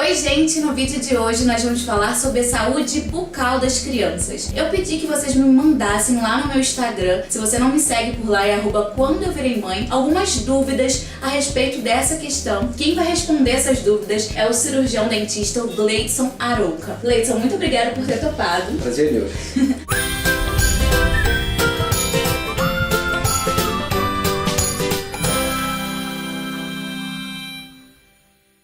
Oi gente, no vídeo de hoje nós vamos falar sobre a saúde bucal das crianças. Eu pedi que vocês me mandassem lá no meu Instagram, se você não me segue por lá é @quandoeuvirei-mãe, algumas dúvidas a respeito dessa questão. Quem vai responder essas dúvidas é o cirurgião dentista Gleidson Arouca. Gleidson, muito obrigada por ter topado. Prazer, meu.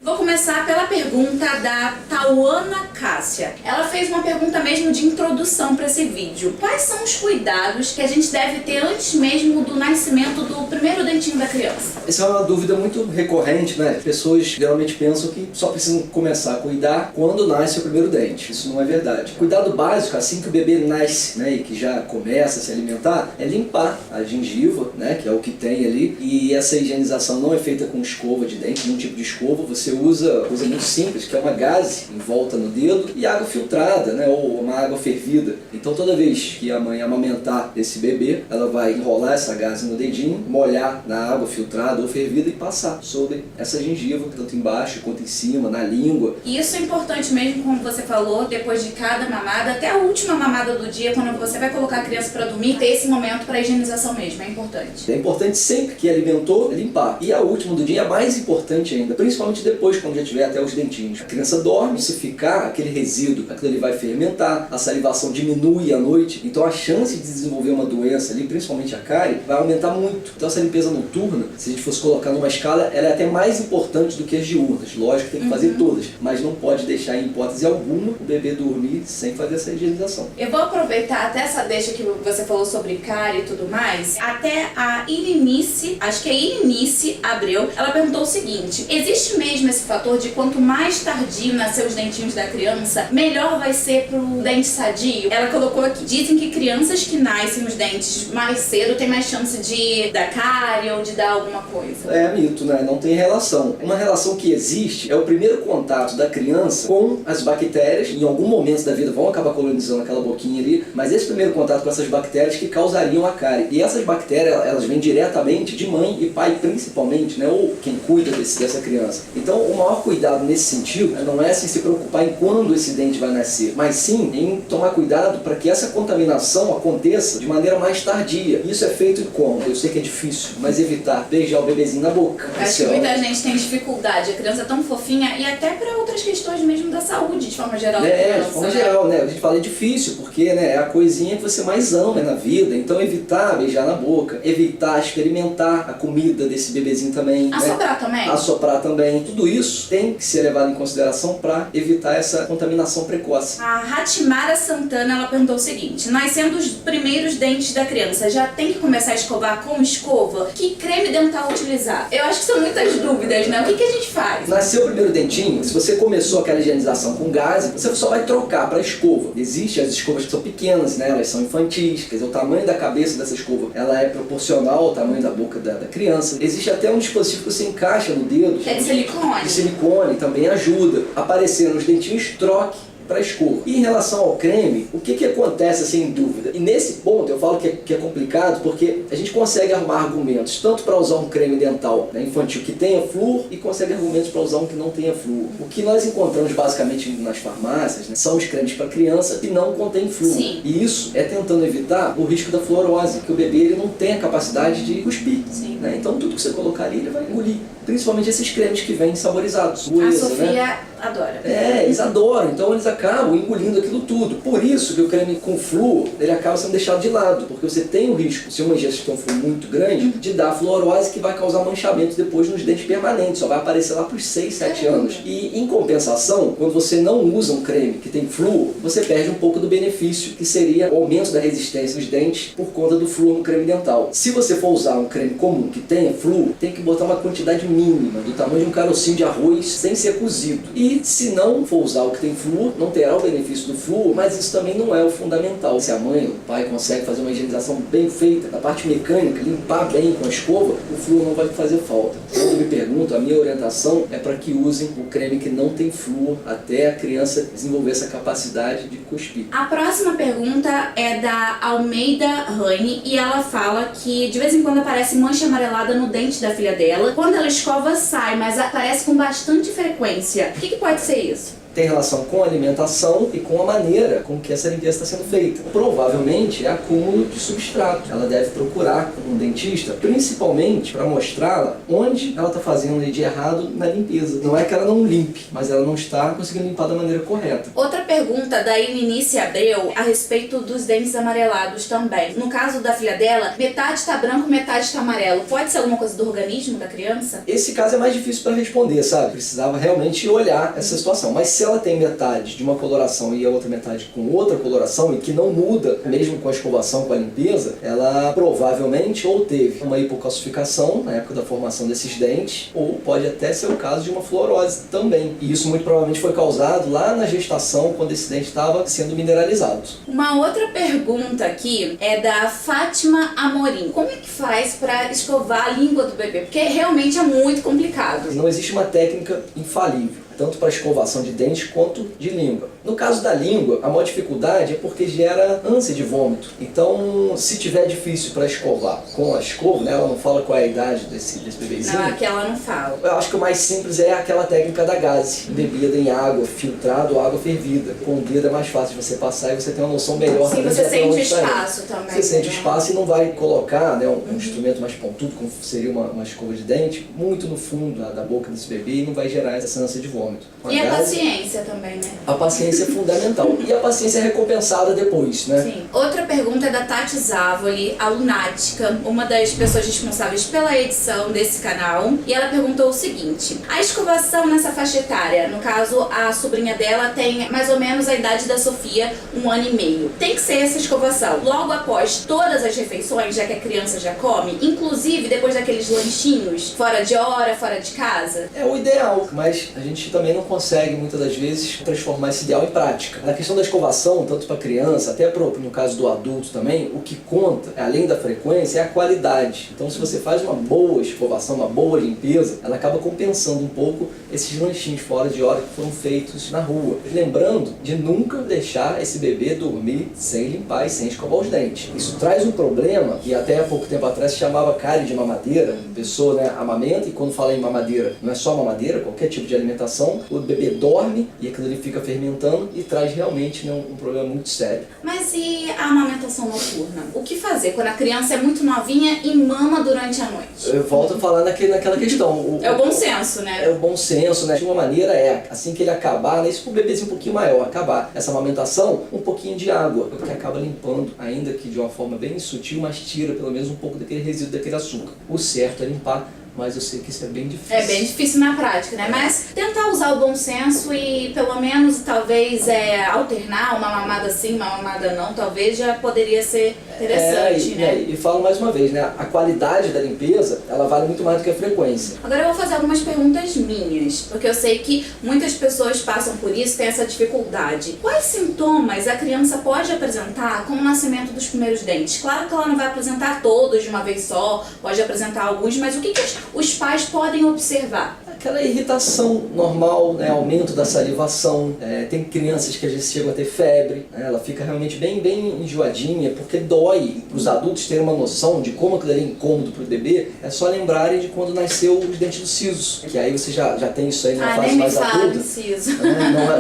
Vou começar pela pergunta da Tauana Cássia. Ela fez uma pergunta mesmo de introdução para esse vídeo. Quais são os cuidados que a gente deve ter antes mesmo do nascimento do primeiro dentinho da criança? Essa é uma dúvida muito recorrente, né? Pessoas geralmente pensam que só precisam começar a cuidar quando nasce o primeiro dente. Isso não é verdade. Cuidado básico, assim que o bebê nasce, né, e que já começa a se alimentar, é limpar a gengiva, né, que é o que tem ali. E essa higienização não é feita com escova de dente, nenhum tipo de escova. Você usa coisa muito simples, que é uma gaze em volta no dedo e água filtrada, né, ou uma água fervida. Então toda vez que a mãe amamentar esse bebê, ela vai enrolar essa gaze no dedinho, molhar na água filtrada ou fervida e passar sobre essa gengiva, tanto embaixo quanto em cima, na língua. E isso é importante mesmo, como você falou, depois de cada mamada, até a última mamada do dia, quando você vai colocar a criança para dormir, ter esse momento para higienização mesmo, é importante. É importante sempre que alimentou, limpar. E a última do dia é mais importante ainda, principalmente depois, quando já tiver até os dentinhos. A criança dorme, se ficar aquele resíduo, aquilo ali vai fermentar, a salivação diminui à noite, então a chance de desenvolver uma doença ali, principalmente a cárie, vai aumentar muito. Então essa limpeza noturna, se a gente fosse colocar numa escala, ela é até mais importante do que as diurnas. Lógico que tem que fazer todas, mas não pode deixar em hipótese alguma o bebê dormir sem fazer essa higienização. Eu vou aproveitar até essa deixa que você falou sobre cárie e tudo mais. Até a Irinice, acho que é Irinice Abreu, ela perguntou o seguinte: existe mesmo esse fator de quanto mais tardio nascer os dentinhos da criança, melhor vai ser pro dente sadio? Ela colocou aqui, dizem que crianças que nascem os dentes mais cedo têm mais chance de dar cárie ou de dar alguma coisa. É mito, né? Não tem relação. Uma relação que existe é o primeiro contato da criança com as bactérias. Em algum momento da vida vão acabar colonizando aquela boquinha ali, mas esse primeiro contato com essas bactérias que causariam a cárie. E essas bactérias, elas vêm diretamente de mãe e pai principalmente, né? Ou quem cuida dessa criança. Então, o maior cuidado nesse sentido não é assim, se preocupar em quando esse dente vai nascer, mas sim em tomar cuidado para que essa contaminação aconteça de maneira mais tardia. Isso é feito como? Eu sei que é difícil, mas evitar beijar o bebezinho na boca. Acho que muita gente tem dificuldade. A criança é tão fofinha e até para outras questões mesmo da saúde, de forma geral. De forma geral, né? A gente fala é difícil, porque, né, é a coisinha que você mais ama na vida. Então evitar beijar na boca, evitar experimentar a comida desse bebezinho também. Assoprar também? Assoprar também. Tudo isso tem que ser levado em consideração para evitar essa contaminação precoce. A Ratimara Santana, ela perguntou o seguinte: nascendo os primeiros dentes da criança, já tem que começar a escovar com escova? Que creme dental utilizar? Eu acho que são muitas dúvidas, né? O que a gente faz? Nasceu o primeiro dentinho, se você começou aquela higienização com gás, você só vai trocar para escova. Existem as escovas que são pequenas, né? Elas são infantis, quer dizer, o tamanho da cabeça dessa escova, ela é proporcional ao tamanho da boca da criança. Existe até um dispositivo que você encaixa no dedo. Que é de silicone? De silicone, também ajuda. Apareceram os dentinhos, troque para escova. E em relação ao creme, o que acontece sem dúvida? E nesse ponto eu falo que é complicado porque a gente consegue arrumar argumentos tanto para usar um creme dental, né, infantil que tenha flúor e consegue argumentos para usar um que não tenha flúor. O que nós encontramos basicamente nas farmácias, né, são os cremes para criança que não contêm flúor. Sim. E isso é tentando evitar o risco da fluorose, que o bebê ele não tem a capacidade de cuspir. Sim. Né? Então tudo que você colocar ali ele vai engolir. Principalmente esses cremes que vêm saborizados. A Sofia adora. Eles adoram, então eles acabam engolindo aquilo tudo. Por isso que o creme com flúor, ele acaba sendo deixado de lado, porque você tem o risco, se uma ingestão for muito grande, de dar fluorose que vai causar manchamento depois nos dentes permanentes, só vai aparecer lá por 6, 7 anos. E em compensação, quando você não usa um creme que tem flúor, você perde um pouco do benefício, que seria o aumento da resistência dos dentes por conta do flúor no creme dental. Se você for usar um creme comum que tenha flúor, tem que botar uma quantidade mínima, do tamanho de um carocinho de arroz sem ser cozido. E se não for usar o que tem flúor, não terá o benefício do flúor, mas isso também não é o fundamental. Se a mãe ou o pai consegue fazer uma higienização bem feita, na parte mecânica, limpar bem com a escova, o flúor não vai fazer falta. Quando me pergunto, a minha orientação é para que usem o creme que não tem flúor até a criança desenvolver essa capacidade de cuspir. A próxima pergunta é da Almeida Rani e ela fala que de vez em quando aparece mancha amarelada no dente da filha dela. Quando ela escova, sai, mas aparece com bastante frequência. O que pode ser isso? Tem relação com a alimentação e com a maneira com que essa limpeza está sendo feita. Provavelmente é acúmulo de substrato. Ela deve procurar um dentista, principalmente para mostrá-la onde ela está fazendo de errado na limpeza. Não é que ela não limpe, mas ela não está conseguindo limpar da maneira correta. Outra pergunta da Ininice Abreu a respeito dos dentes amarelados também. No caso da filha dela, metade está branco, metade está amarelo. Pode ser alguma coisa do organismo da criança? Esse caso é mais difícil para responder, sabe? Precisava realmente olhar essa situação. Mas se ela tem metade de uma coloração e a outra metade com outra coloração e que não muda, mesmo com a escovação, com a limpeza, ela provavelmente ou teve uma hipocalcificação na época da formação desses dentes, ou pode até ser o caso de uma fluorose também. E isso muito provavelmente foi causado lá na gestação, quando esse dente estava sendo mineralizado. Uma outra pergunta aqui é da Fátima Amorim. Como é que faz para escovar a língua do bebê? Porque realmente é muito complicado. Não existe uma técnica infalível, tanto para escovação de dentes quanto de língua. No caso da língua, a maior dificuldade é porque gera ânsia de vômito. Então, se tiver difícil para escovar com a escova, né, ela não fala qual é a idade desse bebezinho. Não, aqui ela não fala. Eu acho que o mais simples é aquela técnica da gaze, bebida em água, filtrado ou água fervida. Com o dedo é mais fácil de você passar e você tem uma noção melhor. Sim, você sente o espaço também. Você sente o espaço e não vai colocar, né, um instrumento mais pontudo, como seria uma escova de dente, muito no fundo da boca desse bebê e não vai gerar essa ânsia de vômito. E a paciência também, né? A paciência é fundamental. E a paciência é recompensada depois, né? Sim. Outra pergunta é da Tati Zavoli, a lunática, uma das pessoas responsáveis pela edição desse canal. E ela perguntou o seguinte: a escovação nessa faixa etária, no caso a sobrinha dela tem mais ou menos a idade da Sofia, 1 ano e meio. Tem que ser essa escovação logo após todas as refeições, já que a criança já come, inclusive depois daqueles lanchinhos, fora de hora, fora de casa? É o ideal, mas a gente também não consegue muitas das vezes transformar esse ideal em prática. Na questão da escovação, tanto para criança, até no caso do adulto também, o que conta, além da frequência, é a qualidade. Então, se você faz uma boa escovação, uma boa limpeza, ela acaba compensando um pouco esses lanchinhos fora de hora que foram feitos na rua. Lembrando de nunca deixar esse bebê dormir sem limpar e sem escovar os dentes. Isso traz um problema que até há pouco tempo atrás se chamava cárie de mamadeira. A pessoa, né, amamenta, e quando fala em mamadeira, não é só mamadeira, qualquer tipo de alimentação, o bebê dorme e aquilo ali fica fermentando e traz realmente, né, um problema muito sério. Mas e a amamentação noturna? O que fazer quando a criança é muito novinha e mama durante a noite? Eu volto a falar naquela questão. É o bom senso, né? É o bom senso, né? De uma maneira assim que ele acabar, né? Isso para o bebezinho um pouquinho maior, acabar essa amamentação, um pouquinho de água, que acaba limpando, ainda que de uma forma bem sutil, mas tira pelo menos um pouco daquele resíduo, daquele açúcar. O certo é limpar, mas eu sei que isso é bem difícil. É bem difícil na prática, né? Mas tentar usar o bom senso e pelo menos talvez alternar uma mamada sim, uma mamada não, talvez já poderia ser interessante, né? E falo mais uma vez, né? A qualidade da limpeza, ela vale muito mais do que a frequência. Agora eu vou fazer algumas perguntas minhas, porque eu sei que muitas pessoas passam por isso, têm essa dificuldade. Quais sintomas a criança pode apresentar com o nascimento dos primeiros dentes? Claro que ela não vai apresentar todos de uma vez só, pode apresentar alguns, mas o que os pais podem observar? Aquela irritação normal, né? Aumento da salivação, tem crianças que às vezes chegam a ter febre, né? Ela fica realmente bem enjoadinha, porque dói. Para os adultos terem uma noção de como aquilo ali é incômodo para o bebê, é só lembrarem de quando nasceu os dentes do siso, que aí você já tem isso aí na fase mais adulta.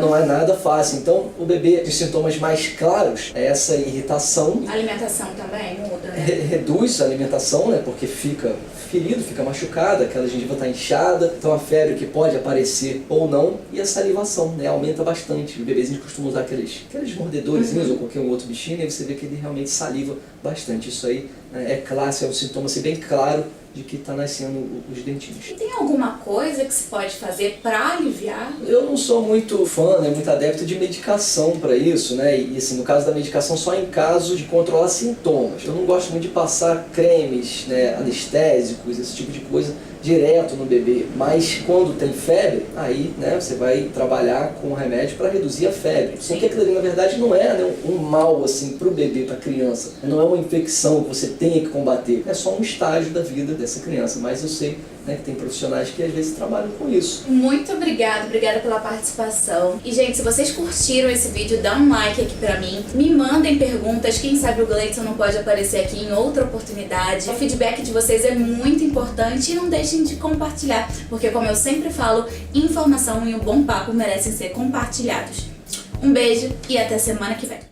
Não é nada fácil. Então o bebê, os sintomas mais claros é essa irritação. A alimentação também muda, né? Reduz a alimentação, né? Porque fica ferido, fica machucada, aquela gengiva está inchada, então a febre que pode aparecer ou não, e a salivação, né, aumenta bastante. Os bebezinhos costumam usar aqueles mordedores ou qualquer outro bichinho, e você vê que ele realmente saliva bastante. Isso aí, né, é clássico, é um sintoma assim, bem claro de que está nascendo os dentinhos. E tem alguma coisa que se pode fazer para aliviar? Eu não sou muito fã, né, muito adepto de medicação para isso, né, e assim, no caso da medicação só em caso de controlar sintomas. Eu não gosto muito de passar cremes, né, anestésicos, esse tipo de coisa direto no bebê, mas quando tem febre, aí, né, você vai trabalhar com remédio para reduzir a febre. Porque aquilo ali, na verdade, não é, né, um mal assim para o bebê, para a criança. Não é uma infecção que você tenha que combater. É só um estágio da vida dessa criança. Mas eu sei né? Que tem profissionais que às vezes trabalham com isso. Muito obrigada pela participação. E, gente, se vocês curtiram esse vídeo, dá um like aqui pra mim. Me mandem perguntas, quem sabe o Gleidson não pode aparecer aqui em outra oportunidade. O feedback de vocês é muito importante e não deixem de compartilhar, porque, como eu sempre falo, informação e um bom papo merecem ser compartilhados. Um beijo e até semana que vem.